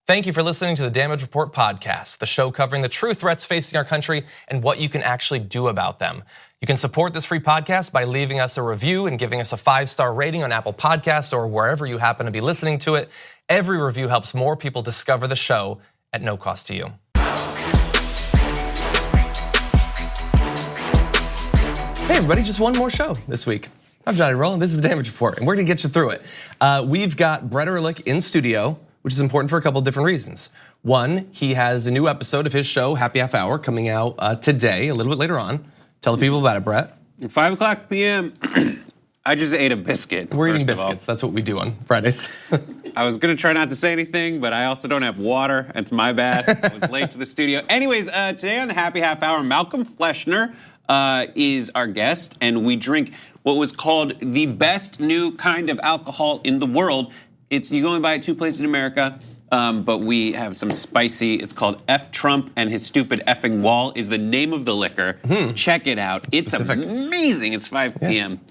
Thank you for listening to the Damage Report podcast, the show covering the true threats facing our country and what you can actually do about them. You can support this free podcast by leaving us a review and giving us a 5-star rating on Apple Podcasts or wherever you happen to be listening to it. Every review helps more people discover the show at no cost to you. Hey everybody, just one more show this week. I'm Johnny Rowland, this is the Damage Report, and we're gonna get you through it. We've got Brett Erlich in studio, which is important for a couple of different reasons. One, he has a new episode of his show, Happy Half Hour, coming out today, a little bit later on. Tell the people about it, Brett. 5 p.m. I just ate a biscuit. We're eating biscuits, that's what we do on Fridays. I was gonna try not to say anything, but I also don't have water. It's my bad, I was late to the studio. Anyways, today on the Happy Half Hour, Malcolm Fleshner is our guest, and we drink what was called the best new kind of alcohol in the world. You can only buy it 2 places in America, but we have some spicy, it's called F Trump and His Stupid Effing Wall is the name of the liquor. Check it out, it's amazing, it's 5 p.m.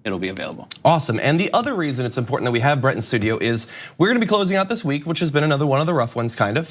It'll be available. Awesome, and the other reason it's important that we have Brett in studio is we're gonna be closing out this week, which has been another one of the rough ones, kind of.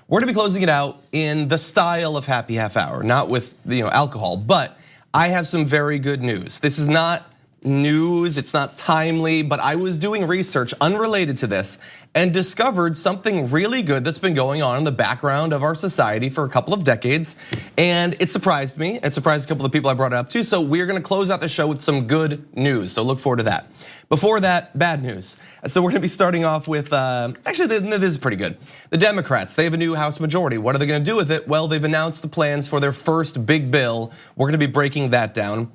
We're gonna be closing it out in the style of Happy Half Hour, not with alcohol, but I have some very good news. This is not news, it's not timely, but I was doing research unrelated to this and discovered something really good that's been going on in the background of our society for a couple of decades, and it surprised me. It surprised a couple of people I brought it up to, so we're gonna close out the show with some good news, so look forward to that. Before that, bad news. So we're gonna be starting off with, actually this is pretty good. The Democrats, they have a new House majority. What are they gonna do with it? Well, they've announced the plans for their first big bill. We're gonna be breaking that down.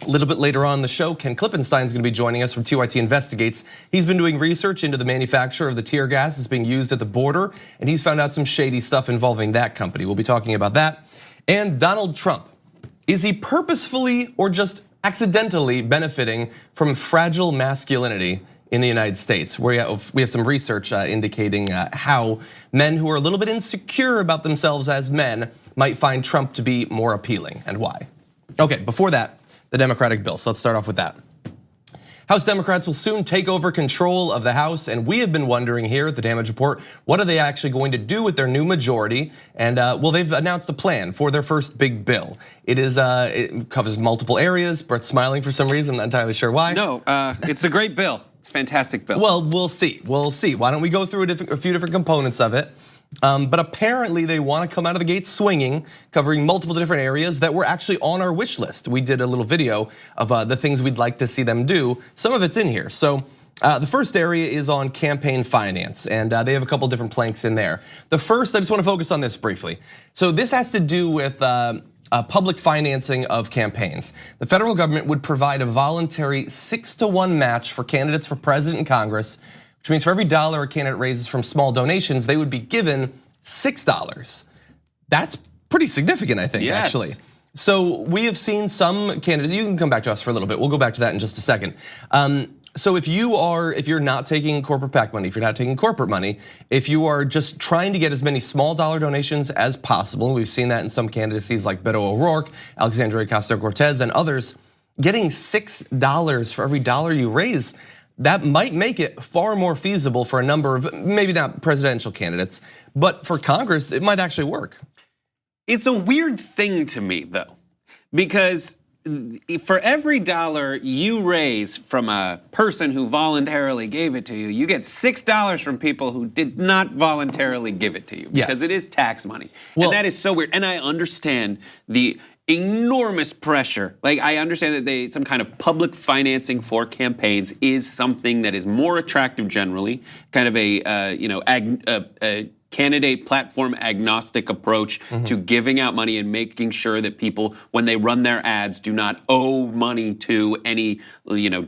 A little bit later on in the show, Ken Klippenstein is going to be joining us from TYT Investigates. He's been doing research into the manufacture of the tear gas that's being used at the border, and he's found out some shady stuff involving that company. We'll be talking about that. And Donald Trump, is he purposefully or just accidentally benefiting from fragile masculinity in the United States? We have some research indicating how men who are a little bit insecure about themselves as men might find Trump to be more appealing, and why. Okay, before that, the Democratic bill, so let's start off with that. House Democrats will soon take over control of the House, and we have been wondering here at the Damage Report, what are they actually going to do with their new majority? And well, they've announced a plan for their first big bill. It covers multiple areas. Brett's smiling for some reason, I'm not entirely sure why. No, it's a great bill. It's a fantastic bill. Well, we'll see. Why don't we go through a few different components of it? But apparently they want to come out of the gate swinging, covering multiple different areas that were actually on our wish list. We did a little video of the things we'd like to see them do. Some of it's in here. So the first area is on campaign finance, and they have a couple different planks in there. The first, I just want to focus on this briefly. So this has to do with public financing of campaigns. The federal government would provide a voluntary 6-to-1 match for candidates for president and Congress, which means for every dollar a candidate raises from small donations, they would be given $6. That's pretty significant, I think, actually. So we have seen some candidates, you can come back to us for a little bit, we'll go back to that in just a second. So if you're not taking corporate PAC money, if you're not taking corporate money, if you are just trying to get as many small dollar donations as possible, we've seen that in some candidacies like Beto O'Rourke, Alexandria Ocasio-Cortez, and others, getting $6 for every dollar you raise, that might make it far more feasible for a number of, maybe not presidential candidates, but for Congress, it might actually work. It's a weird thing to me though, because for every dollar you raise from a person who voluntarily gave it to you, you get $6 from people who did not voluntarily give it to you, because it is tax money. And that is so weird, and I understand the enormous pressure. Like, I understand that some kind of public financing for campaigns is something that is more attractive generally, kind of a candidate platform agnostic approach to giving out money and making sure that people, when they run their ads, do not owe money to any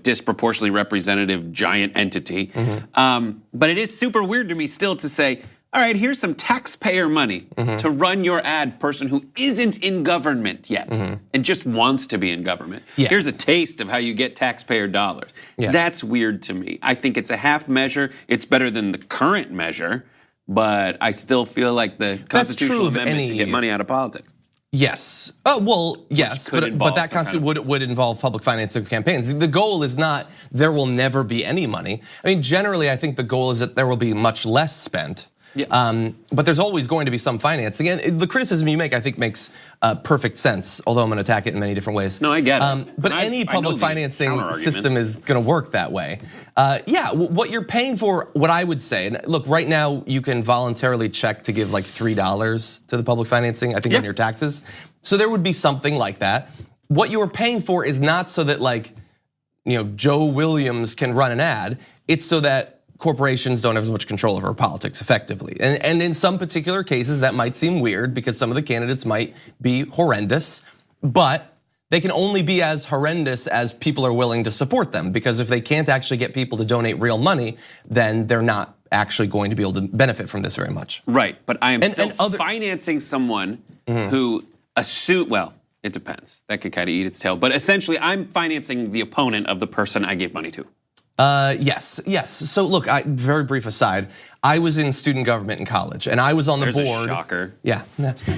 disproportionately representative giant entity. But it is super weird to me still to say, all right, here's some taxpayer money to run your ad, person who isn't in government yet and just wants to be in government. Here's a taste of how you get taxpayer dollars. That's weird to me. I think it's a half measure. It's better than the current measure, but I still feel like the constitutional amendment to get money out of politics. Yes. Oh, well, yes, but that constitute would involve public financing of campaigns. The goal is not there will never be any money. I mean, generally, I think the goal is that there will be much less spent. Yeah. But there's always going to be some financing. And the criticism you make, I think, makes perfect sense, although I'm gonna attack it in many different ways. No, I get it. But any public financing system is gonna work that way. Yeah, what you're paying for, what I would say, and look, right now you can voluntarily check to give like $3 to the public financing, I think on your taxes. So there would be something like that. What you are paying for is not so that like, Joe Williams can run an ad. It's so that corporations don't have as much control over politics effectively. And in some particular cases that might seem weird because some of the candidates might be horrendous, but they can only be as horrendous as people are willing to support them, because if they can't actually get people to donate real money, then they're not actually going to be able to benefit from this very much. Right, but I am still financing someone who well, it depends. That could kind of eat its tail, but essentially I'm financing the opponent of the person I gave money to. Yes. So look, very brief aside. I was in student government in college, and I was on the board. There's a shocker. Yeah.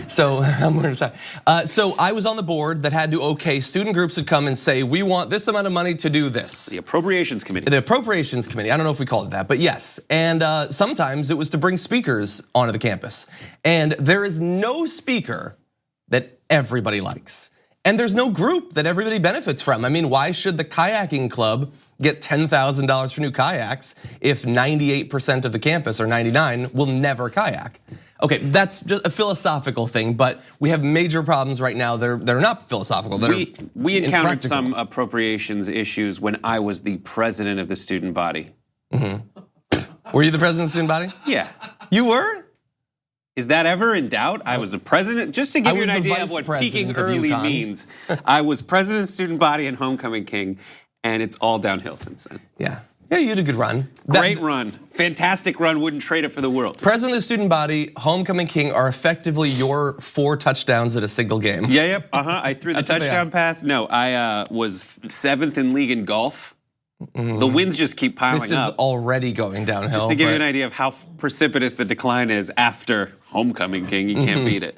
So I'm going to so I was on the board that had to student groups would come and say, we want this amount of money to do this. The Appropriations Committee. The Appropriations Committee. I don't know if we called it that, but yes. And sometimes it was to bring speakers onto the campus, and there is no speaker that everybody likes, and there's no group that everybody benefits from. I mean, why should the kayaking club get $10,000 for new kayaks if 98% of the campus, or 99, will never kayak? Okay, that's just a philosophical thing, but we have major problems right now. They're not philosophical. We encountered some appropriations issues when I was the president of the student body. Were you the president of the student body? Yeah. You were? Is that ever in doubt? I was the president, just to give you an idea of what peaking early means. I was president of the student body and homecoming king, and it's all downhill since then. Yeah, you had a good run. Great run, fantastic run, wouldn't trade it for the world. President of the student body, homecoming king are effectively your 4 touchdowns at a single game. Yeah, I threw the touchdown pass. No, I was 7th in league in golf. The wins just keep piling up. This is already going downhill. Just to give you an idea of how precipitous the decline is after homecoming king, you can't beat it.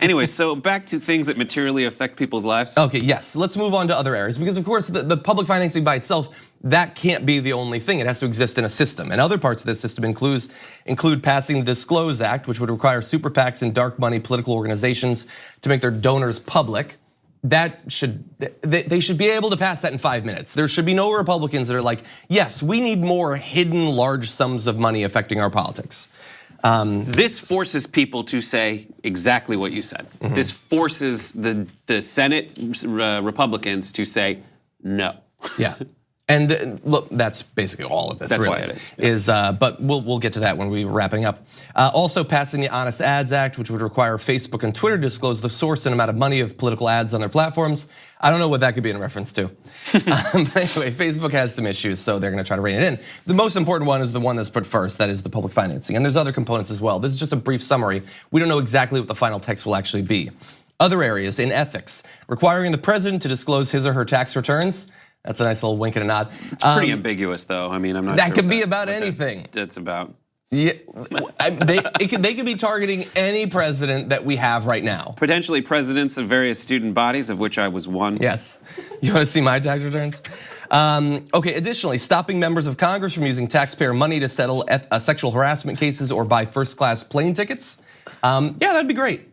Anyway, so back to things that materially affect people's lives. Okay, yes, let's move on to other areas, because of course the public financing by itself, that can't be the only thing. It has to exist in a system, and other parts of this system include passing the Disclose Act, which would require super PACs and dark money political organizations to make their donors public. They should be able to pass that in 5 minutes. There should be no Republicans that are like, yes, we need more hidden large sums of money affecting our politics. This forces people to say exactly what you said. This forces the Senate Republicans to say no. Yeah. And look, that's basically all of this. That's really, why it is. But we'll get to that when we're wrapping up. Also passing the Honest Ads Act, which would require Facebook and Twitter to disclose the source and amount of money of political ads on their platforms. I don't know what that could be in reference to. But anyway, Facebook has some issues, so they're gonna try to rein it in. The most important one is the one that's put first, that is the public financing. And there's other components as well. This is just a brief summary. We don't know exactly what the final text will actually be. Other areas in ethics, requiring the president to disclose his or her tax returns. That's a nice little wink and a nod. It's pretty ambiguous, though. I mean, I'm not sure. That could be about anything. That's about. Yeah, they could be targeting any president that we have right now. Potentially presidents of various student bodies, of which I was one. Yes. You want to see my tax returns? Okay, additionally, stopping members of Congress from using taxpayer money to settle sexual harassment cases or buy first-class plane tickets. Yeah, that'd be great.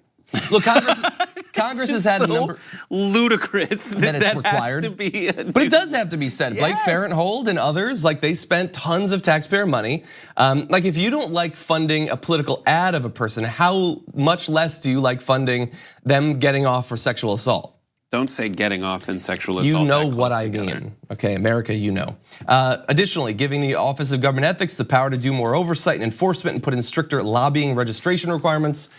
Look, Congress has had a number. Ludicrous that it's required. Has to be but it does have to be said. Yes. Blake Farenthold and others, like they spent tons of taxpayer money. Like if you don't like funding a political ad of a person, how much less do you like funding them getting off for sexual assault? Don't say getting off in sexual assault. You know what I mean. Okay, America, you know. Additionally, giving the Office of Government Ethics the power to do more oversight and enforcement and put in stricter lobbying registration requirements.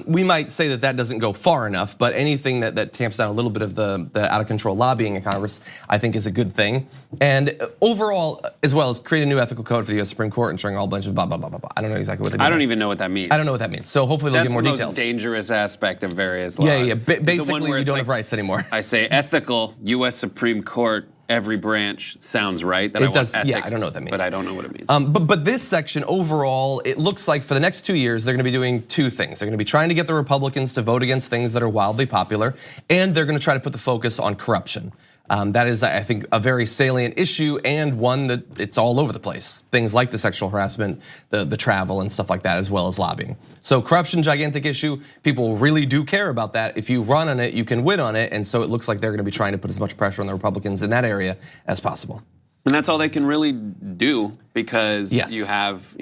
We might say that that doesn't go far enough, but anything that tamps down a little bit of the out of control lobbying in Congress, I think is a good thing. And overall, as well as create a new ethical code for the US Supreme Court, ensuring all branches, blah, blah, blah, blah, blah. I don't know exactly what they mean. I don't even know what that means. I don't know what that means. So hopefully they'll give more details. That's the most dangerous aspect of various laws. Yeah, basically we don't have rights anymore. I say ethical US Supreme Court every branch sounds right. That It I want does, ethics, yeah, I don't know what that means. but I don't know what it means. But this section overall, it looks like for the next 2 years, they're gonna be doing two things. They're gonna be trying to get the Republicans to vote against things that are wildly popular, and they're gonna try to put the focus on corruption. That is, I think, a very salient issue and one that it's all over the place. Things like the sexual harassment, the travel and stuff like that, as well as lobbying. So corruption, gigantic issue. People really do care about that. If you run on it, you can win on it. And so it looks like they're gonna be trying to put as much pressure on the Republicans in that area as possible. And that's all they can really do because you have,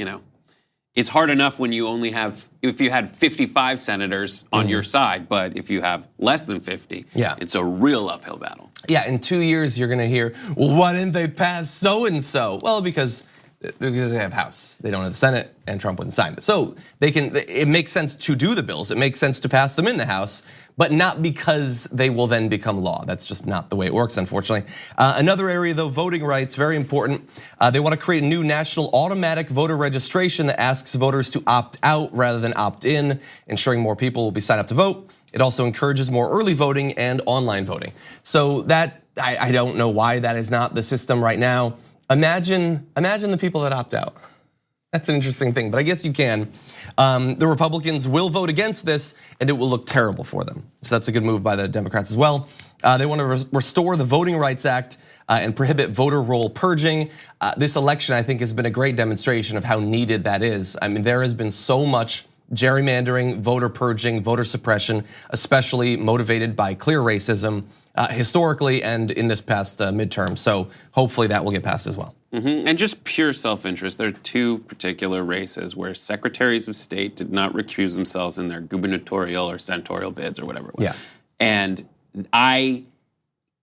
it's hard enough when you only have, if you had 55 senators on your side, but if you have less than 50, it's a real uphill battle. Yeah, in 2 years, you're gonna hear, well, why didn't they pass so-and-so? Well, because they have House, they don't have the Senate, and Trump wouldn't sign it. So it makes sense to do the bills, it makes sense to pass them in the House, but not because they will then become law. That's just not the way it works, unfortunately. Another area though, voting rights, very important. They wanna create a new national automatic voter registration that asks voters to opt out rather than opt in, ensuring more people will be signed up to vote. It also encourages more early voting and online voting. So that, I don't know why that is not the system right now. Imagine the people that opt out. That's an interesting thing, but I guess you can. The Republicans will vote against this and it will look terrible for them. So that's a good move by the Democrats as well. They want to restore the Voting Rights Act and prohibit voter roll purging. This election, I think, has been a great demonstration of how needed that is. I mean, there has been so much gerrymandering, voter purging, voter suppression, especially motivated by clear racism historically and in this past midterm. So hopefully that will get passed as well. And just pure self-interest. There are two particular races where secretaries of state did not recuse themselves in their gubernatorial or senatorial bids or whatever it was. Yeah. And I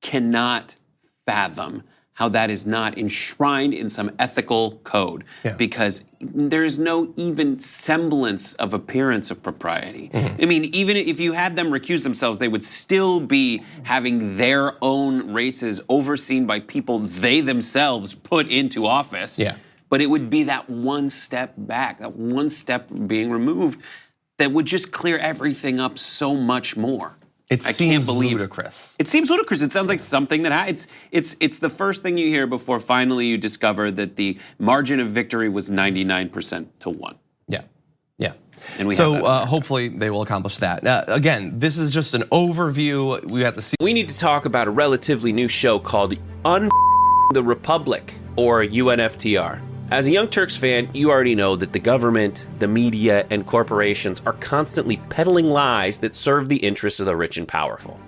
cannot fathom how that is not enshrined in some ethical code because there is no even semblance of appearance of propriety. I mean, even if you had them recuse themselves, they would still be having their own races overseen by people they themselves put into office. But it would be that one step back, that one step being removed that would just clear everything up so much more. It seems ludicrous. It seems ludicrous. It sounds like something that it's the first thing you hear before finally you discover that the margin of victory was 99% to 1. Yeah. And so hopefully they will accomplish that. Again, this is just an overview. We have to see. We need to talk about a relatively new show called the Republic, or UNFTR. As a Young Turks fan, you already know that the government, the media, and corporations are constantly peddling lies that serve the interests of the rich and powerful.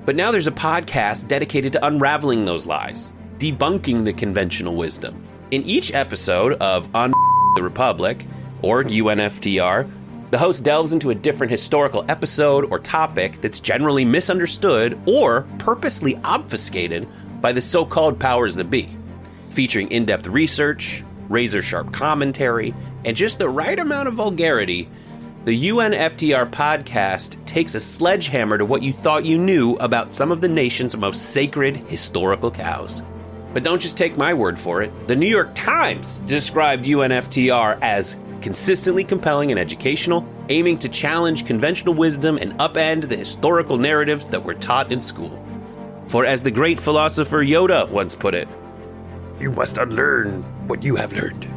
But now there's a podcast dedicated to unraveling those lies, debunking the conventional wisdom. In each episode of the Republic, or UNFTR, the host delves into a different historical episode or topic that's generally misunderstood or purposely obfuscated by the so-called powers that be, featuring in-depth research, razor-sharp commentary, and just the right amount of vulgarity. The UNFTR podcast takes a sledgehammer to what you thought you knew about some of the nation's most sacred historical cows. But don't just take my word for it. The New York Times described UNFTR as consistently compelling and educational, aiming to challenge conventional wisdom and upend the historical narratives that were taught in school. For as the great philosopher Yoda once put it, "You must unlearn what you have learned."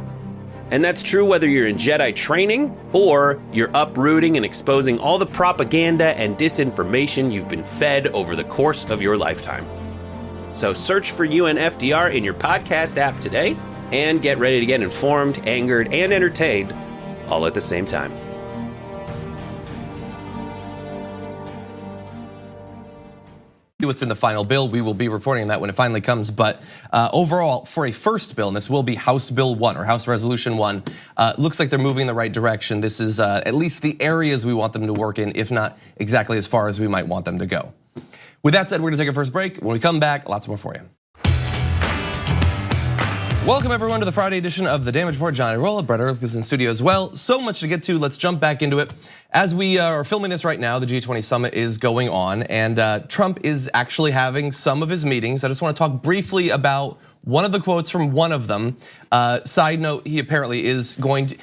And that's true whether you're in Jedi training or you're uprooting and exposing all the propaganda and disinformation you've been fed over the course of your lifetime. So search for UNFTR in your podcast app today and get ready to get informed, angered, and entertained all at the same time. What's in the final bill. We will be reporting on that when it finally comes. But overall, for a first bill, and this will be House Bill 1 or House Resolution 1, looks like they're moving in the right direction. This is at least the areas we want them to work in, if not exactly as far as we might want them to go. With that said, we're gonna take a first break. When we come back, lots more for you. Welcome everyone to the Friday edition of The Damage Report. Johnny Rolla, Brett Erlich is in studio as well. So much to get to, let's jump back into it. As we are filming this right now, the G20 Summit is going on and Trump is actually having some of his meetings. I just wanna talk briefly about one of the quotes from one of them. Side note, he apparently is going to,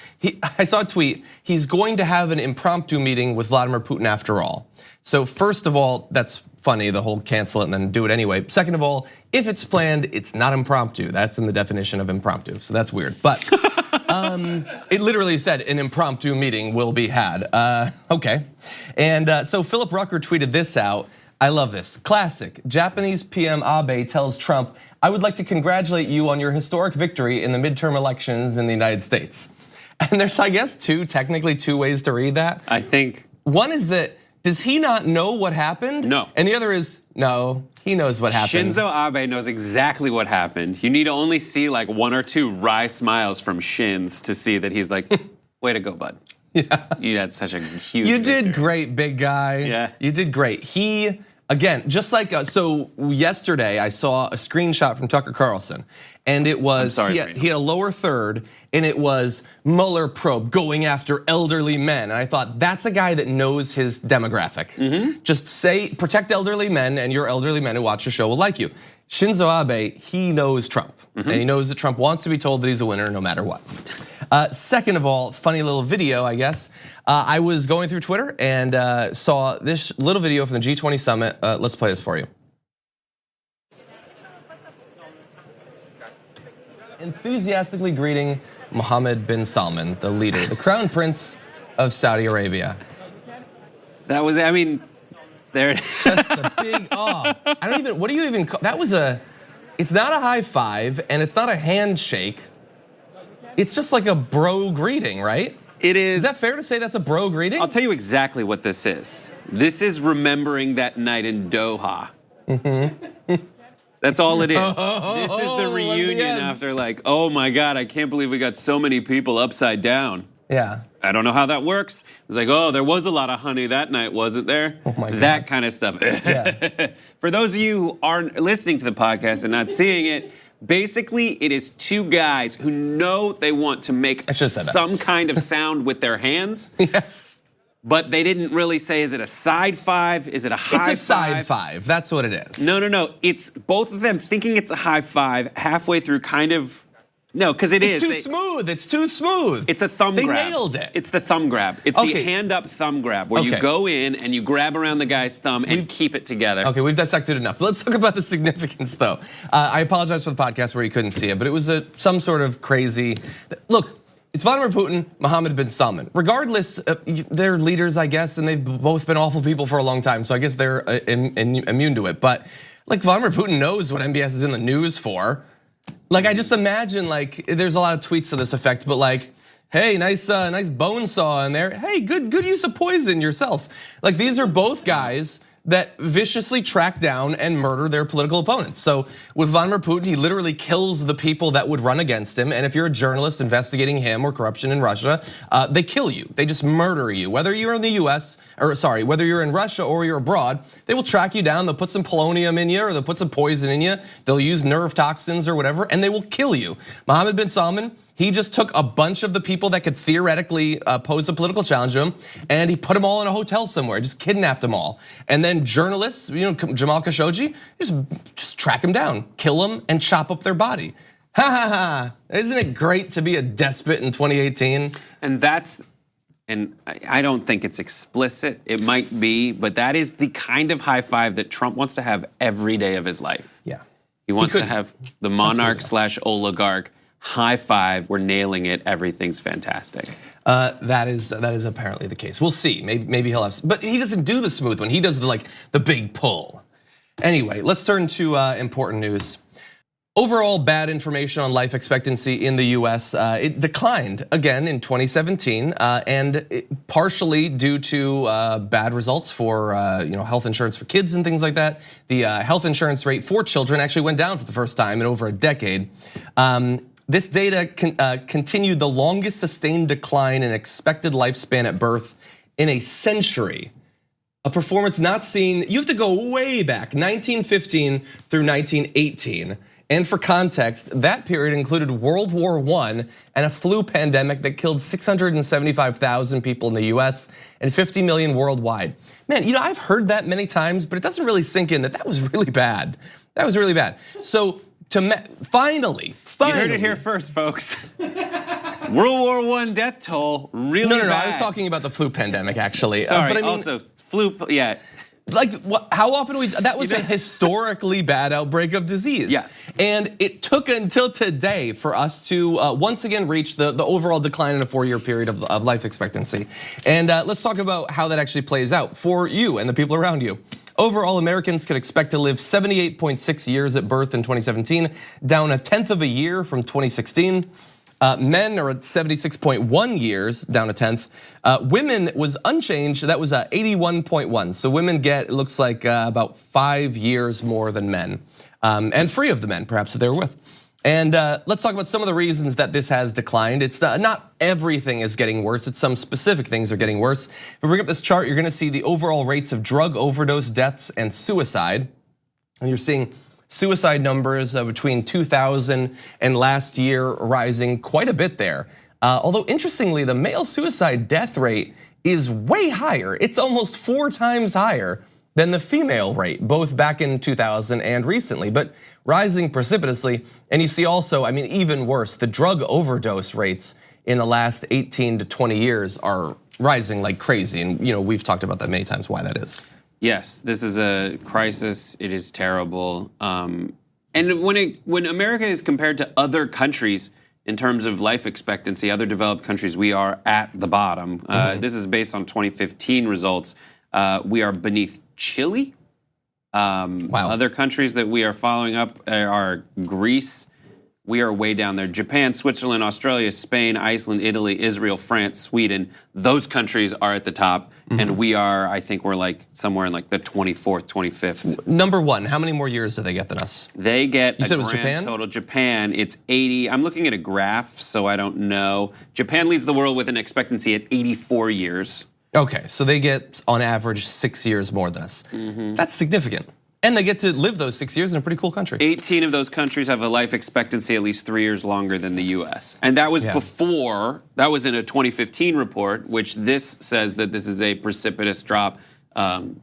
I saw a tweet, he's going to have an impromptu meeting with Vladimir Putin after all. So first of all, that's funny, the whole cancel it and then do it anyway. Second of all, if it's planned, it's not impromptu. That's in the definition of impromptu, so that's weird. But it literally said an impromptu meeting will be had. Okay, and so Philip Rucker tweeted this out. I love this, classic. Japanese PM Abe tells Trump, I would like to congratulate you on your historic victory in the midterm elections in the United States. And there's, I guess, technically two ways to read that. I think. One is that, does he not know what happened? No. And the other is, no, he knows what happened. Shinzo Abe knows exactly what happened. You need to only see like one or two wry smiles from Shins to see that he's like, way to go, bud. Yeah. You had such a huge You did victory. great, big guy. Yeah. You did great. He, again, just like, so yesterday I saw a screenshot from Tucker Carlson, and it was, he had a lower third, and it was Mueller probe going after elderly men. And I thought, that's a guy that knows his demographic. Just say, protect elderly men, and your elderly men who watch the show will like you. Shinzo Abe, he knows Trump. And he knows that Trump wants to be told that he's a winner no matter what. Second of all, funny little video, I guess. I was going through Twitter and saw this little video from the G20 Summit. Let's play this for you. Enthusiastically greeting Mohammed bin Salman, the leader, the crown prince of Saudi Arabia. That was, I mean, there. Just a big, I don't even, what do you even call, that was it's not a high five and it's not a handshake. It's just like a bro greeting, right? It is. Is that fair to say that's a bro greeting? I'll tell you exactly what this is. This is remembering that night in Doha. That's all it is. This is the reunion after like, oh my God, I can't believe we got so many people upside down. Yeah. I don't know how that works. It's like, oh, there was a lot of honey that night, wasn't there? Oh my God. That kind of stuff. Yeah. For those of you who aren't listening to the podcast and not seeing it, basically it is two guys who know they want to make some kind of sound with their hands. Yes. But they didn't really say, is it a side five? Is it a high five? It's a side five, that's what it is. No. It's both of them thinking it's a high five, halfway through kind of, no, because it's too smooth, it's too smooth. It's a thumb grab. They nailed it. It's the thumb grab. It's the hand up thumb grab where you go in and you grab around the guy's thumb and keep it together. Okay, we've dissected enough. Let's talk about the significance though. I apologize for the podcast where you couldn't see it, but it was some sort of crazy, look, it's Vladimir Putin, Mohammed bin Salman. Regardless, they're leaders, I guess, and they've both been awful people for a long time, so I guess they're immune to it. But like Vladimir Putin knows what MBS is in the news for. Like I just imagine like there's a lot of tweets to this effect, but like, hey, nice bone saw in there. Hey, good use of poison yourself. Like these are both guys that viciously track down and murder their political opponents. So with Vladimir Putin, he literally kills the people that would run against him. And if you're a journalist investigating him or corruption in Russia, they kill you. They just murder you. Whether you're in the US, or sorry, whether you're in Russia or you're abroad, they will track you down. They'll put some polonium in you or they'll put some poison in you. They'll use nerve toxins or whatever, and they will kill you. Mohammed bin Salman, he just took a bunch of the people that could theoretically pose a political challenge to him, and he put them all in a hotel somewhere, just kidnapped them all. And then journalists, Jamal Khashoggi, just track them down, kill them, and chop up their body. Ha ha ha! Isn't it great to be a despot in 2018? And I don't think it's explicit, it might be, but that is the kind of high five that Trump wants to have every day of his life. Yeah. He wants to have the monarch / oligarch high five, we're nailing it, everything's fantastic. That is apparently the case. We'll see, maybe he'll have, but he doesn't do the smooth one, he does the big pull. Anyway, let's turn to important news. Overall bad information on life expectancy in the US, it declined again in 2017, and partially due to bad results for health insurance for kids and things like that. The health insurance rate for children actually went down for the first time in over a decade. This data continued the longest sustained decline in expected lifespan at birth in a century. A performance not seen, you have to go way back, 1915 through 1918. And for context, that period included World War I and a flu pandemic that killed 675,000 people in the US and 50 million worldwide. Man, I've heard that many times, but it doesn't really sink in that was really bad. That was really bad. So finally. You heard it here first, folks. World War I death toll really No, bad. I was talking about the flu pandemic, actually. Sorry, but I mean, also flu, yeah. Like, how often that was a historically bad outbreak of disease. Yes. And it took until today for us to once again reach the overall decline in a 4-year period of life expectancy. And let's talk about how that actually plays out for you and the people around you. Overall, Americans could expect to live 78.6 years at birth in 2017, down 1/10 of a year from 2016. Men are at 76.1 years, down 1/10. Women was unchanged, that was 81.1. So women get, it looks like about 5 years more than men. And free of the men, perhaps, that they were with. And let's talk about some of the reasons that this has declined. It's not everything is getting worse, it's some specific things are getting worse. If we bring up this chart, you're gonna see the overall rates of drug overdose deaths and suicide. And you're seeing suicide numbers between 2000 and last year rising quite a bit there. Although interestingly, the male suicide death rate is way higher. It's almost 4 times higher than the female rate, both back in 2000 and recently, but rising precipitously. And you see also, I mean, even worse, the drug overdose rates in the last 18 to 20 years are rising like crazy. And we've talked about that many times, why that is. Yes, this is a crisis. It is terrible. And when America is compared to other countries in terms of life expectancy, other developed countries, we are at the bottom. This is based on 2015 results. We are beneath Chile. Wow. Other countries that we are following up are Greece. We are way down there. Japan, Switzerland, Australia, Spain, Iceland, Italy, Israel, France, Sweden. Those countries are at the top. And we are, I think we're like somewhere in like the 24th, 25th. Number 1, how many more years do they get than us? They get you said it was grand Japan? total. Japan, it's 80. I'm looking at a graph, so I don't know. Japan leads the world with an expectancy at 84 years. Okay, so they get on average 6 years more than us. That's significant. And they get to live those 6 years in a pretty cool country. 18 of those countries have a life expectancy at least 3 years longer than the US. And that was before, that was in a 2015 report, which this says that this is a precipitous drop from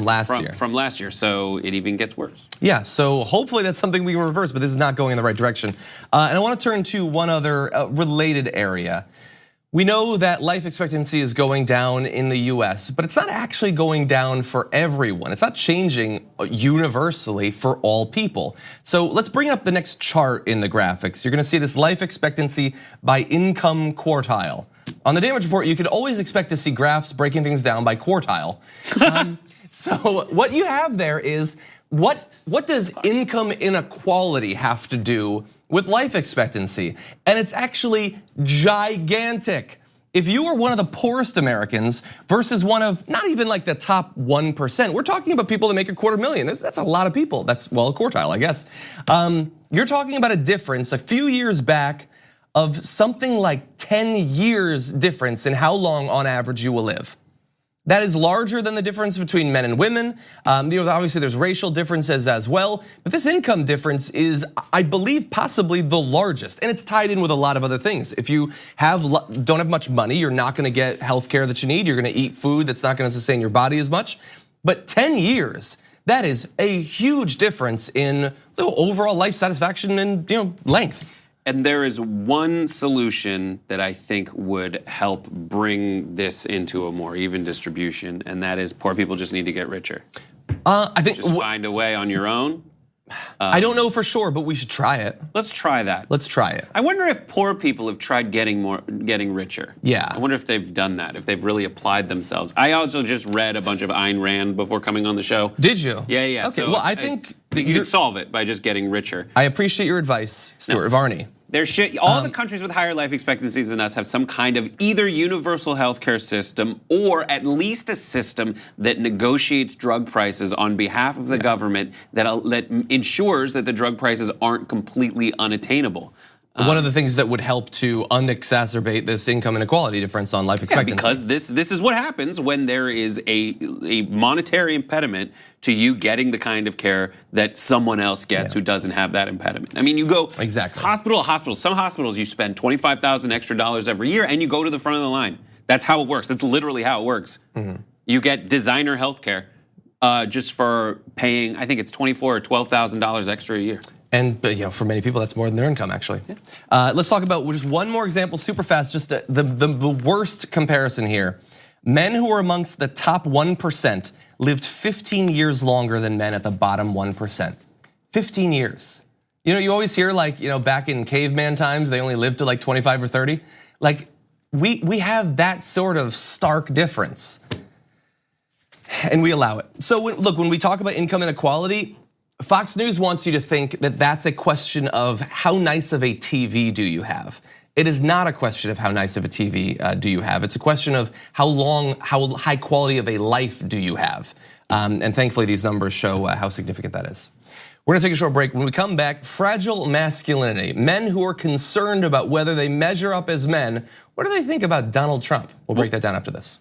last year. From last year, so it even gets worse. Yeah, so hopefully that's something we can reverse, but this is not going in the right direction. And I want to turn to one other related area. We know that life expectancy is going down in the US, but it's not actually going down for everyone. It's not changing universally for all people. So let's bring up the next chart in the graphics. You're gonna see this life expectancy by income quartile. On the damage report, you could always expect to see graphs breaking things down by quartile. So what you have there is, what does income inequality have to do with life expectancy? And it's actually gigantic. If you are one of the poorest Americans versus one of not even like the top 1%, we're talking about people that make $250,000. That's a lot of people. That's, well, a quartile, I guess. You're talking about a difference a few years back of something like 10 years difference in how long on average you will live. That is larger than the difference between men and women. Obviously there's racial differences as well, but this income difference is, I believe, possibly the largest, and it's tied in with a lot of other things. If you don't have much money, you're not gonna get healthcare that you need, you're gonna eat food that's not gonna sustain your body as much. But 10 years, that is a huge difference in the overall life satisfaction and length. And there is one solution that I think would help bring this into a more even distribution, and that is poor people just need to get richer. I think just find a way on your own. I don't know for sure, but we should try it. Let's try that. Let's try it. I wonder if poor people have tried getting richer. Yeah. I wonder if they've done that, if they've really applied themselves. I also just read a bunch of Ayn Rand before coming on the show. Did you? Yeah. Okay, well, I think you could solve it by just getting richer. I appreciate your advice, Stuart Varney. All the countries with higher life expectancies than us have some kind of either universal healthcare system or at least a system that negotiates drug prices on behalf of the government that ensures that the drug prices aren't completely unattainable. One of the things that would help to unexacerbate this income inequality difference on life expectancy. Because this is what happens when there is a monetary impediment to you getting the kind of care that someone else gets who doesn't have that impediment. I mean, you go hospital to hospital. Some hospitals you spend $25,000 extra every year and you go to the front of the line. That's how it works. That's literally how it works. You get designer health care just for paying, I think it's $24,000 or $12,000 extra a year. And for many people, that's more than their income, actually. Let's talk about just one more example, super fast, just the worst comparison here. Men who are amongst the top 1% lived 15 years longer than men at the bottom 1%. 15 years. You always hear back in caveman times, they only lived to 25 or 30. We have that sort of stark difference. And we allow it. So look, when we talk about income inequality, Fox News wants you to think that that's a question of how nice of a TV do you have. It is not a question of how nice of a TV do you have. It's a question of how high quality of a life do you have. And thankfully these numbers show how significant that is. We're gonna take a short break. When we come back, fragile masculinity. Men who are concerned about whether they measure up as men. What do they think about Donald Trump? We'll break that down after this.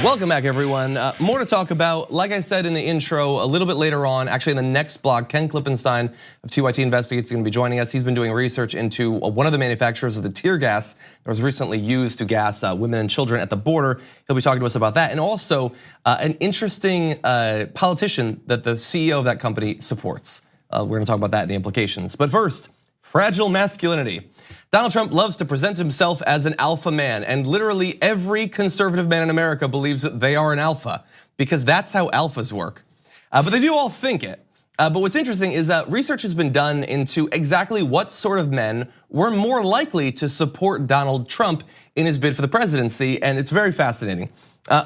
Welcome back, everyone. More to talk about. Like I said in the intro, a little bit later on, actually in the next blog, Ken Klippenstein of TYT Investigative is going to be joining us. He's been doing research into one of the manufacturers of the tear gas that was recently used to gas women and children at the border. He'll be talking to us about that, and also an interesting politician that the CEO of that company supports. We're going to talk about that and the implications. But first, fragile masculinity. Donald Trump loves to present himself as an alpha man, and literally every conservative man in America believes that they are an alpha, because that's how alphas work. But they do all think it. But what's interesting is that research has been done into exactly what sort of men were more likely to support Donald Trump in his bid for the presidency, and it's very fascinating.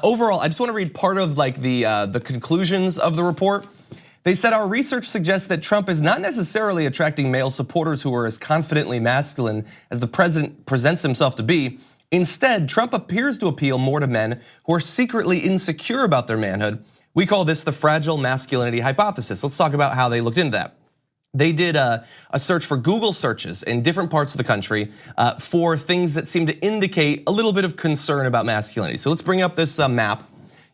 Overall, I just want to read part of the conclusions of the report. They said our research suggests that Trump is not necessarily attracting male supporters who are as confidently masculine as the president presents himself to be. Instead, Trump appears to appeal more to men who are secretly insecure about their manhood. We call this the fragile masculinity hypothesis. Let's talk about how they looked into that. They did a search for Google searches in different parts of the country for things that seem to indicate a little bit of concern about masculinity. So let's bring up this map.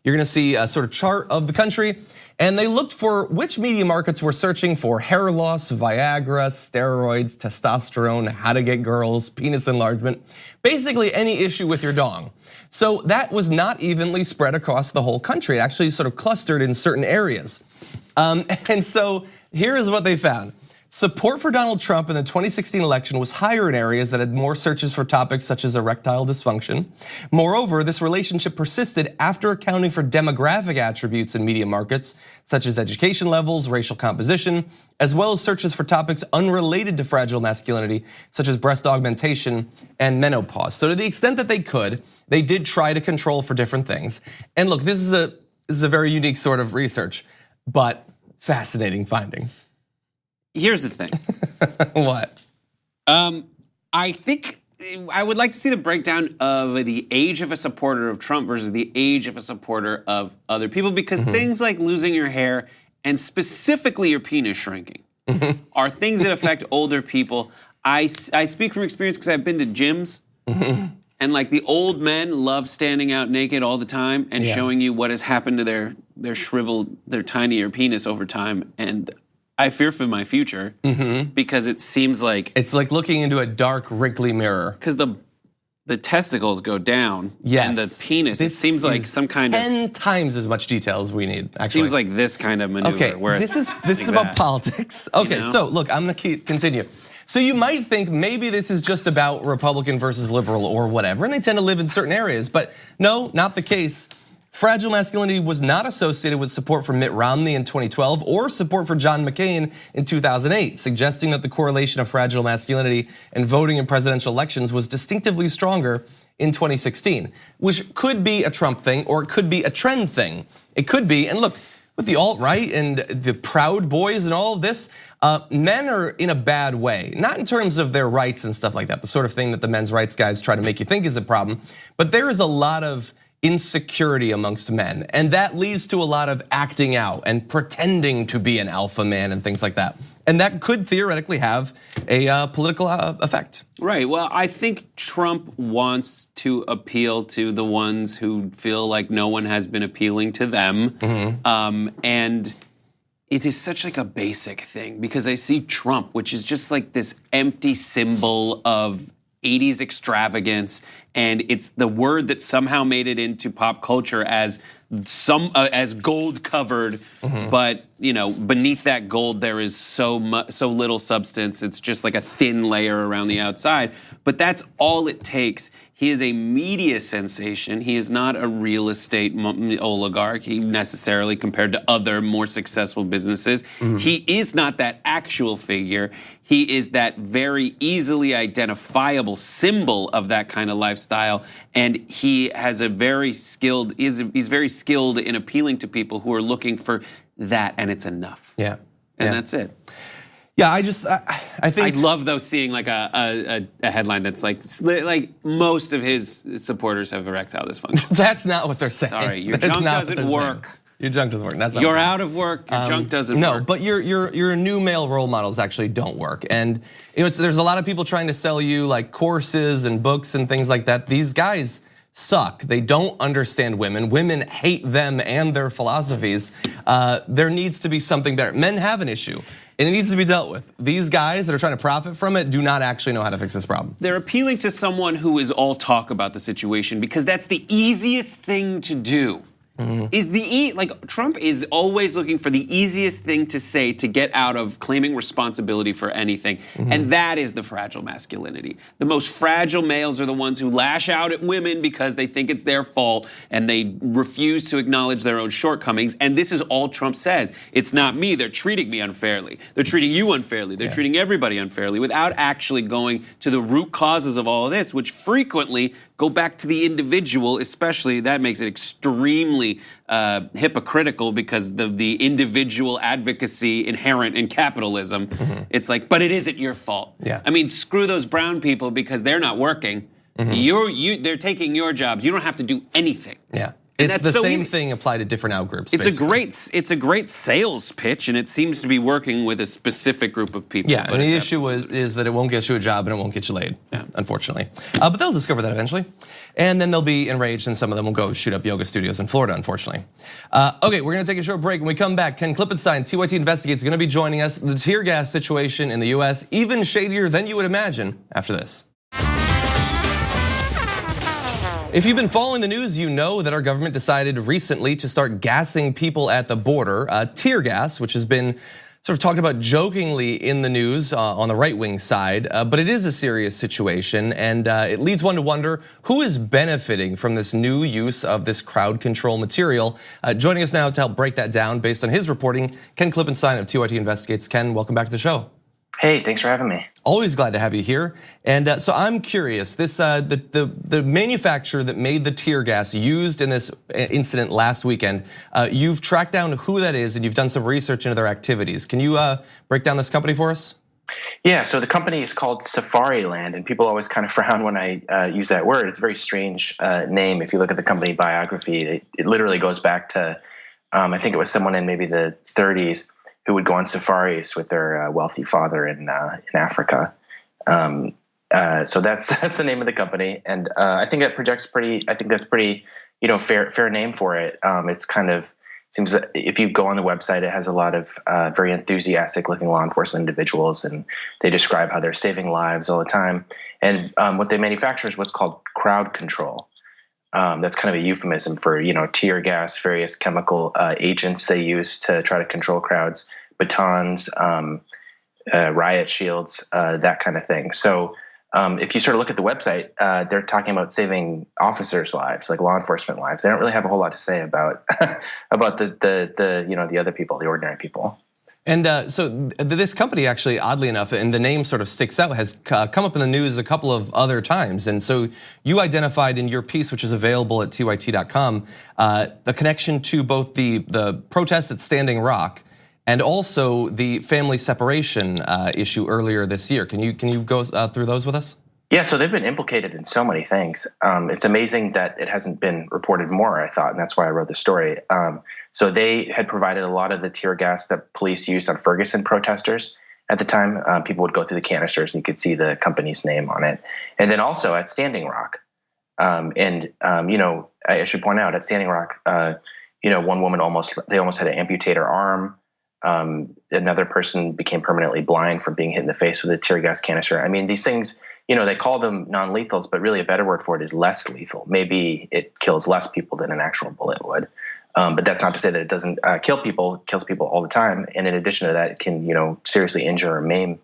You're gonna see a sort of chart of the country. And they looked for which media markets were searching for hair loss, Viagra, steroids, testosterone, how to get girls, penis enlargement, basically any issue with your dong. So that was not evenly spread across the whole country. It actually sort of clustered in certain areas. And so here is what they found. Support for Donald Trump in the 2016 election was higher in areas that had more searches for topics such as erectile dysfunction. Moreover, this relationship persisted after accounting for demographic attributes in media markets, such as education levels, racial composition, as well as searches for topics unrelated to fragile masculinity, such as breast augmentation and menopause. So to the extent that they could, they did try to control for different things. And look, this is a very unique sort of research, but fascinating findings. Here's the thing. What? I think I would like to see the breakdown of the age of a supporter of Trump versus the age of a supporter of other people, because things like losing your hair and specifically your penis shrinking are things that affect older people. I speak from experience because I've been to gyms, and the old men love standing out naked all the time and showing you what has happened to their shriveled, their tinier penis over time. And I fear for my future because it seems like it's like looking into a dark, wrinkly mirror. Because the testicles go down, yes, and the penis. It seems like some kind 10 times as much detail as we need. Actually, seems like this kind of maneuver. Okay, where this is about politics. Okay, so look, I'm gonna continue. So you might think maybe this is just about Republican versus liberal or whatever, and they tend to live in certain areas, but no, not the case. Fragile masculinity was not associated with support for Mitt Romney in 2012 or support for John McCain in 2008, suggesting that the correlation of fragile masculinity and voting in presidential elections was distinctively stronger in 2016, which could be a Trump thing or it could be a trend thing. It could be, and look, with the alt-right and the Proud Boys and all of this, men are in a bad way, not in terms of their rights and stuff like that, the sort of thing that the men's rights guys try to make you think is a problem, but there is a lot of insecurity amongst men, and that leads to a lot of acting out and pretending to be an alpha man and things like that. And that could theoretically have a political effect. Right, well, I think Trump wants to appeal to the ones who feel like no one has been appealing to them. And it is such a basic thing because I see Trump, which is just this empty symbol of 80s extravagance, and it's the word that somehow made it into pop culture as as gold covered, but beneath that gold there is so little substance. It's just like a thin layer around the outside. But that's all it takes. He is a media sensation. He is not a real estate oligarch necessarily compared to other more successful businesses. He is not that actual figure. He is that very easily identifiable symbol of that kind of lifestyle, and he has he's very skilled in appealing to people who are looking for that, and it's enough. Yeah, and that's it. Yeah, I think I'd love though seeing like a headline that's like most of his supporters have erectile dysfunction. That's not what they're saying. Sorry, your junk doesn't work. Your junk doesn't work. That's not You're out of work. Your junk doesn't work. No, but your new male role models actually don't work, and there's a lot of people trying to sell you like courses and books and things like that. These guys suck. They don't understand women. Women hate them and their philosophies. There needs to be something better. Men have an issue, and it needs to be dealt with. These guys that are trying to profit from it do not actually know how to fix this problem. They're appealing to someone who is all talk about the situation because that's the easiest thing to do. Trump is always looking for the easiest thing to say to get out of claiming responsibility for anything. And that is the fragile masculinity. The most fragile males are the ones who lash out at women because they think it's their fault and they refuse to acknowledge their own shortcomings. And this is all Trump says. It's not me. They're treating me unfairly. They're treating you unfairly. They're treating everybody unfairly without actually going to the root causes of all of this, which frequently go back to the individual, especially. That makes it extremely hypocritical because the individual advocacy inherent in capitalism. It's like, but it isn't your fault. Yeah. I mean, screw those brown people because they're not working. They're taking your jobs. You don't have to do anything. Yeah. And It's the so same easy. thing applied to different outgroups. It's a great sales pitch, and it seems to be working with a specific group of people. Yeah, and the issue is that it won't get you a job and it won't get you laid, unfortunately. But they'll discover that eventually. And then they'll be enraged and some of them will go shoot up yoga studios in Florida, unfortunately. Okay, we're gonna take a short break. When we come back, Ken Klippenstein, TYT Investigates, is gonna be joining us. The tear gas situation in the US, even shadier than you would imagine after this. If you've been following the news, you know that our government decided recently to start gassing people at the border. Tear gas, which has been sort of talked about jokingly in the news on the right-wing side, but it is a serious situation, and it leads one to wonder who is benefiting from this new use of this crowd control material. Joining us now to help break that down based on his reporting, Ken Klippenstein of TYT Investigates. Ken, welcome back to the show. Hey, thanks for having me. Always glad to have you here. And so I'm curious, this the manufacturer that made the tear gas used in this incident last weekend, you've tracked down who that is and you've done some research into their activities. Can you break down this company for us? Yeah, so the company is called Safariland, and people always kind of frown when I use that word. It's a very strange name. If you look at the company biography, it literally goes back to, I think it was someone in maybe the 30s who would go on safaris with their wealthy father in Africa. So that's the name of the company, and I think that projects pretty. I think that's pretty, fair name for it. It's kind of seems that if you go on the website, it has a lot of very enthusiastic-looking law enforcement individuals, and they describe how they're saving lives all the time. And what they manufacture is what's called crowd control. That's kind of a euphemism for, tear gas, various chemical agents they use to try to control crowds, batons, riot shields, that kind of thing. So if you sort of look at the website, they're talking about saving officers' lives, like law enforcement lives. They don't really have a whole lot to say about about the other people, the ordinary people. And so this company actually, oddly enough, and the name sort of sticks out, has come up in the news a couple of other times. And so you identified in your piece, which is available at tyt.com, the connection to both the protests at Standing Rock and also the family separation issue earlier this year. Can you go through those with us? Yeah, so they've been implicated in so many things. It's amazing that it hasn't been reported more, I thought, and that's why I wrote the story. So they had provided a lot of the tear gas that police used on Ferguson protesters at the time. People would go through the canisters and you could see the company's name on it. And then also at Standing Rock. I should point out at Standing Rock, one woman almost had to amputate her arm. Another person became permanently blind from being hit in the face with a tear gas canister. I mean, these things, they call them non-lethals, but really a better word for it is less lethal. Maybe it kills less people than an actual bullet would. But that's not to say that it doesn't kill people. It kills people all the time. And in addition to that, it can, seriously injure or maim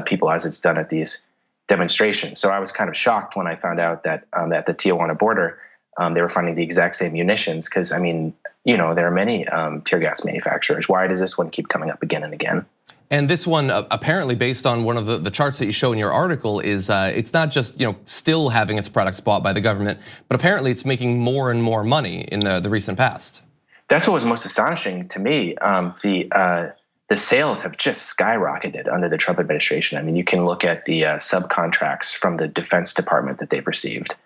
people as it's done at these demonstrations. So I was kind of shocked when I found out that at the Tijuana border, they were finding the exact same munitions because, there are many tear gas manufacturers. Why does this one keep coming up again and again? And this one, apparently based on one of the charts that you show in your article, is it's not just still having its products bought by the government, but apparently it's making more and more money in the recent past. That's what was most astonishing to me. The sales have just skyrocketed under the Trump administration. I mean, you can look at the subcontracts from the Defense Department that they've received.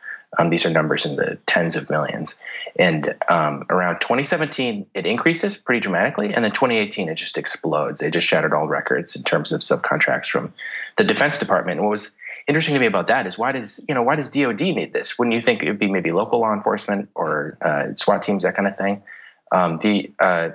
These are numbers in the tens of millions. And around 2017, it increases pretty dramatically. And then 2018, it just explodes. They just shattered all records in terms of subcontracts from the Defense Department. And what was interesting to me about that is why does DOD need this? Wouldn't you think it would be maybe local law enforcement or SWAT teams, that kind of thing?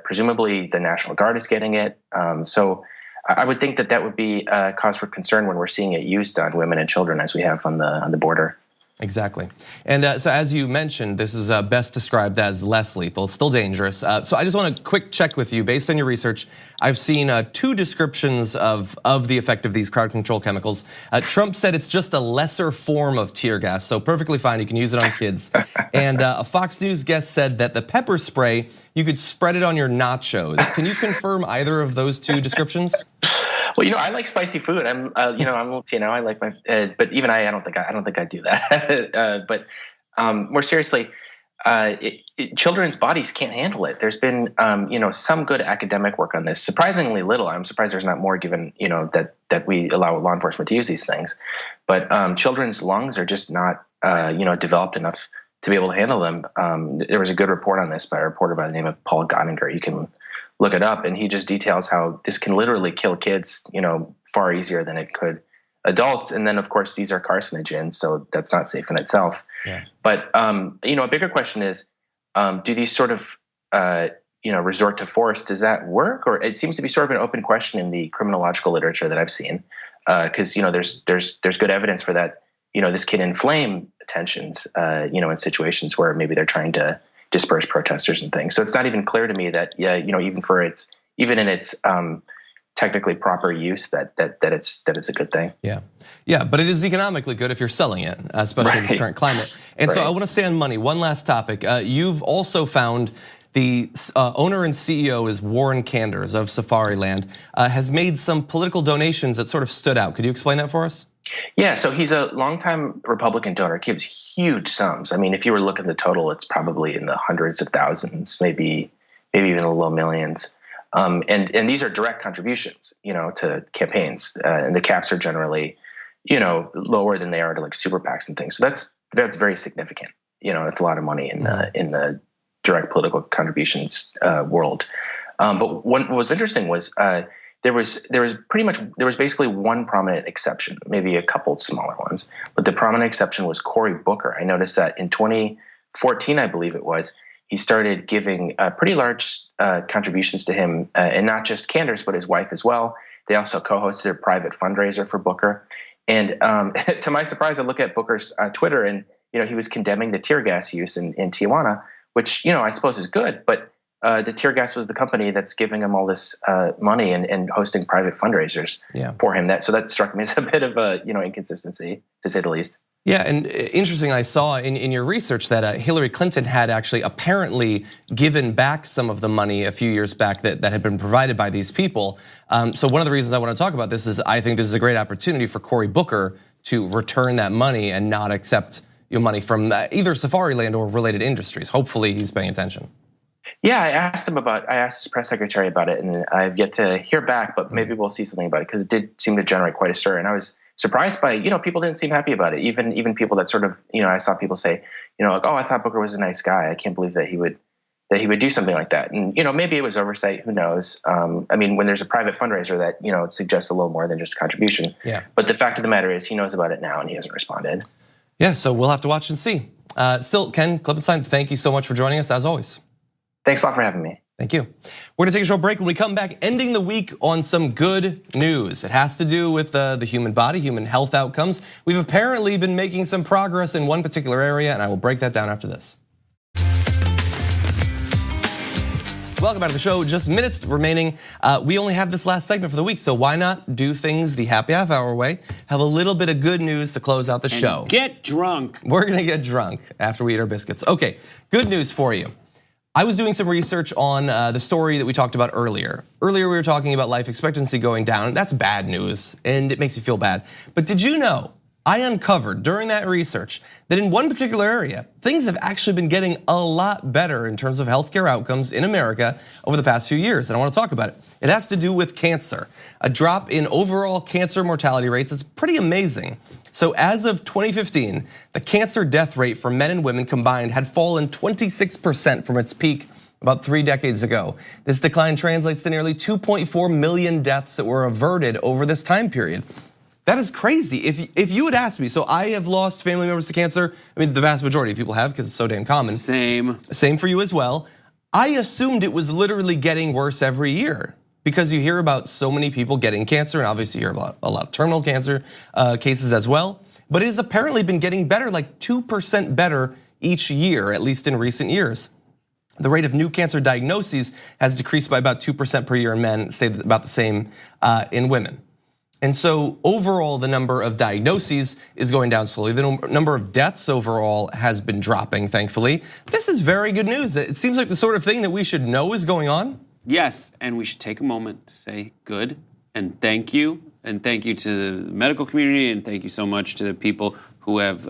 Presumably the National Guard is getting it. So I would think that would be a cause for concern when we're seeing it used on women and children as we have on the border. Exactly. And so as you mentioned, this is best described as less lethal, still dangerous. So I just want a quick check with you. Based on your research, I've seen 2 descriptions of the effect of these crowd control chemicals. Trump said it's just a lesser form of tear gas, so perfectly fine, you can use it on kids. And a Fox News guest said that the pepper spray, you could spread it on your nachos. Can you confirm either of those 2 descriptions? Well, I like spicy food. I'm Latino. I like but even I don't think I do that. But more seriously, children's bodies can't handle it. There's been, some good academic work on this. Surprisingly little. I'm surprised there's not more, given, that we allow law enforcement to use these things. But children's lungs are just not, developed enough to be able to handle them. There was a good report on this by a reporter by the name of Paul Gottinger. You can look it up, and he just details how this can literally kill kids, far easier than it could adults. And then, of course, these are carcinogens, so that's not safe in itself. Yeah. But a bigger question is, do these sort of resort to force? Does that work, or it seems to be sort of an open question in the criminological literature that I've seen? Because there's good evidence for that. This can inflame tensions, in situations where maybe they're trying to disperse protesters and things. So it's not even clear to me that, even in its technically proper use, that it's a good thing. Yeah, but it is economically good if you're selling it, especially in this current climate. And so I want to stay on money. One last topic. You've also found the owner and CEO is Warren Kanders of Safariland, has made some political donations that sort of stood out. Could you explain that for us? Yeah, so he's a longtime Republican donor, gives huge sums. I mean, if you were looking at the total, it's probably in the hundreds of thousands, maybe even the low millions. And these are direct contributions, to campaigns. And the caps are generally, lower than they are to like super PACs and things. So that's very significant. It's a lot of money in the direct political contributions world. But what was interesting was there was basically one prominent exception, maybe a couple smaller ones, but the prominent exception was Cory Booker. I noticed that in 2014, I believe it was, he started giving pretty large contributions to him, and not just Kanders, but his wife as well. They also co-hosted a private fundraiser for Booker. And to my surprise, I look at Booker's Twitter, and he was condemning the tear gas use in Tijuana, which I suppose is good, but the tear gas was the company that's giving him all this money and hosting private fundraisers for him. So that struck me as a bit of a inconsistency, to say the least. Yeah, and interesting, I saw in your research that Hillary Clinton had actually apparently given back some of the money a few years back that had been provided by these people. So one of the reasons I want to talk about this is I think this is a great opportunity for Cory Booker to return that money and not accept money from either Safariland or related industries. Hopefully he's paying attention. Yeah, I asked his press secretary about it, and I've yet to hear back, but maybe we'll see something about it, because it did seem to generate quite a stir. And I was surprised by, people didn't seem happy about it. Even people that sort of, I saw people say, like, oh, I thought Booker was a nice guy. I can't believe that he would do something like that. And, maybe it was oversight, who knows? When there's a private fundraiser that, it suggests a little more than just a contribution. Yeah. But the fact of the matter is he knows about it now and he hasn't responded. Yeah, so we'll have to watch and see. Still, Ken Klippenstein, thank you so much for joining us, as always. Thanks a lot for having me. Thank you. We're gonna take a short break. When we come back, ending the week on some good news. It has to do with the human body, human health outcomes. We've apparently been making some progress in one particular area, and I will break that down after this. Welcome back to the show. Just minutes remaining. We only have this last segment for the week, so why not do things the happy half hour way? Have a little bit of good news to close out the show. Get drunk. We're gonna get drunk after we eat our biscuits. Okay, good news for you. I was doing some research on the story that we talked about earlier. Earlier we were talking about life expectancy going down. That's bad news, and it makes you feel bad. But did you know, I uncovered during that research that in one particular area, things have actually been getting a lot better in terms of healthcare outcomes in America over the past few years, and I wanna talk about it. It has to do with cancer. A drop in overall cancer mortality rates is pretty amazing. So as of 2015, the cancer death rate for men and women combined had fallen 26% from its peak about 3 decades ago. This decline translates to nearly 2.4 million deaths that were averted over this time period. That is crazy. If you had asked me, so I have lost family members to cancer. I mean, the vast majority of people have because it's so damn common. Same for you as well. I assumed it was literally getting worse every year, because you hear about so many people getting cancer, and obviously you hear about a lot of terminal cancer cases as well. But it has apparently been getting better, like 2% better each year, at least in recent years. The rate of new cancer diagnoses has decreased by about 2% per year in men, stayed about the same in women. And so overall, the number of diagnoses is going down slowly. The number of deaths overall has been dropping, thankfully. This is very good news. It seems like the sort of thing that we should know is going on. Yes, and we should take a moment to say good and thank you. And thank you to the medical community, and thank you so much to the people who have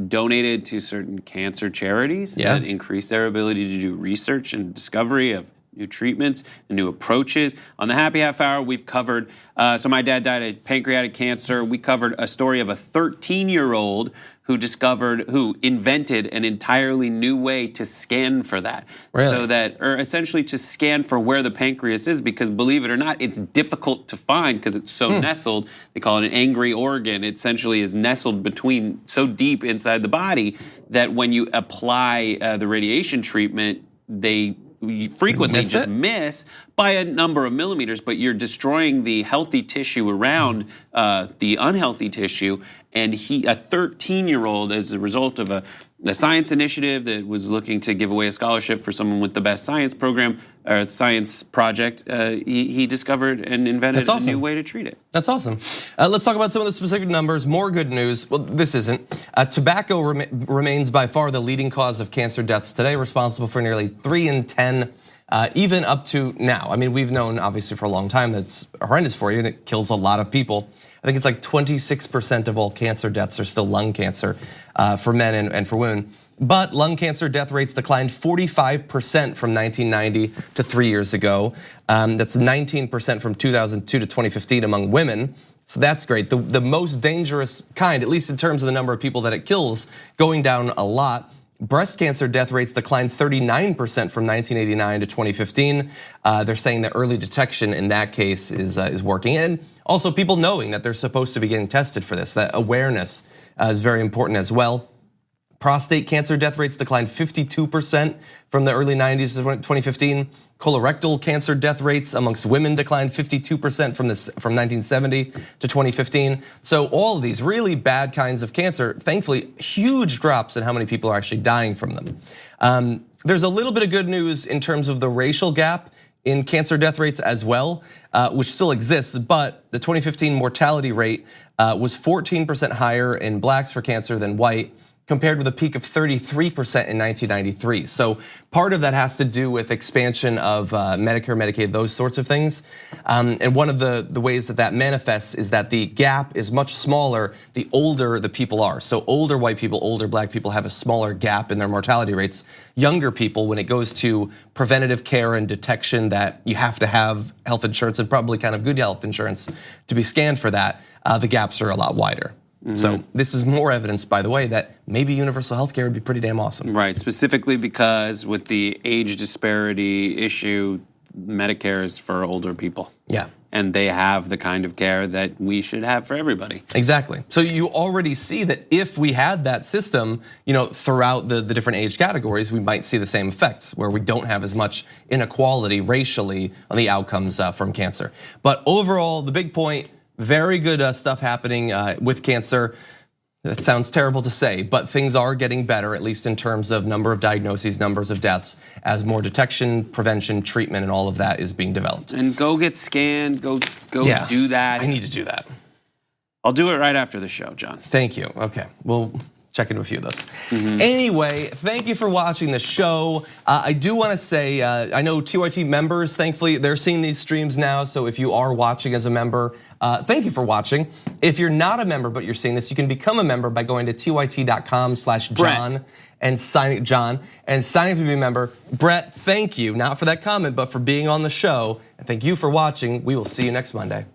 donated to certain cancer charities that increase their ability to do research and discovery of new treatments and new approaches. On the Happy Half Hour, we've covered, so my dad died of pancreatic cancer. We covered a story of a 13-year-old who invented an entirely new way to scan for that. Really? So that, or essentially to scan for where the pancreas is, because believe it or not, it's difficult to find because it's so nestled. They call it an angry organ. It essentially is nestled between, so deep inside the body that when you apply the radiation treatment, they frequently just miss by a number of millimeters, but you're destroying the healthy tissue around the unhealthy tissue. And a 13-year-old, as a result of a science initiative that was looking to give away a scholarship for someone with the best science program or science project, he discovered and invented a new way to treat it. That's awesome. Let's talk about some of the specific numbers. More good news. Well, this isn't. Tobacco remains by far the leading cause of cancer deaths today, responsible for nearly 3 in 10. Even up to now. I mean, we've known obviously for a long time that's horrendous for you and it kills a lot of people. I think it's like 26% of all cancer deaths are still lung cancer for men and for women. But lung cancer death rates declined 45% from 1990 to 3 years ago. That's 19% from 2002 to 2015 among women. So that's great. The most dangerous kind, at least in terms of the number of people that it kills, going down a lot. Breast cancer death rates declined 39% from 1989 to 2015. They're saying that early detection in that case is working. And also people knowing that they're supposed to be getting tested for this, that awareness is very important as well. Prostate cancer death rates declined 52% from the early 90s to 2015. Colorectal cancer death rates amongst women declined 52% from 1970 to 2015. So all of these really bad kinds of cancer, thankfully, huge drops in how many people are actually dying from them. There's a little bit of good news in terms of the racial gap in cancer death rates as well, which still exists, but the 2015 mortality rate was 14% higher in blacks for cancer than white, compared with a peak of 33% in 1993. So part of that has to do with expansion of Medicare, Medicaid, those sorts of things. And one of the ways that manifests is that the gap is much smaller the older the people are. So older white people, older black people have a smaller gap in their mortality rates. Younger people, when it goes to preventative care and detection that you have to have health insurance and probably kind of good health insurance to be scanned for that, the gaps are a lot wider. So this is more evidence, by the way, that maybe universal health care would be pretty damn awesome. Right, specifically because with the age disparity issue, Medicare is for older people. Yeah. and they have the kind of care that we should have for everybody. Exactly. So you already see that if we had that system, throughout the different age categories, we might see the same effects where we don't have as much inequality racially on the outcomes from cancer. But overall, the big point, very good stuff happening with cancer. That sounds terrible to say, but things are getting better, at least in terms of number of diagnoses, numbers of deaths, as more detection, prevention, treatment, and all of that is being developed. And go get scanned, go do that. I need to do that. I'll do it right after the show, John. Thank you, okay. We'll check into a few of those. Anyway, thank you for watching the show. I do wanna say, I know TYT members, thankfully, they're seeing these streams now, so if you are watching as a member, thank you for watching. If you're not a member but you're seeing this, you can become a member by going to tyt.com/John and signing up to be a member. Brett, thank you, not for that comment, but for being on the show. And thank you for watching. We will see you next Monday.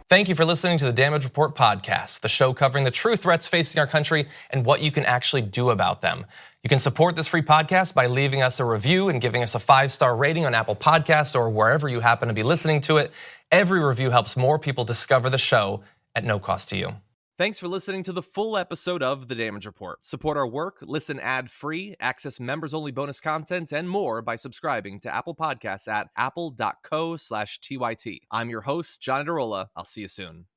Thank you for listening to the Damage Report podcast, the show covering the true threats facing our country and what you can actually do about them. You can support this free podcast by leaving us a review and giving us a 5-star rating on Apple Podcasts or wherever you happen to be listening to it. Every review helps more people discover the show at no cost to you. Thanks for listening to the full episode of The Damage Report. Support our work, listen ad-free, access members-only bonus content, and more by subscribing to Apple Podcasts at apple.co/TYT. I'm your host, John Adarola. I'll see you soon.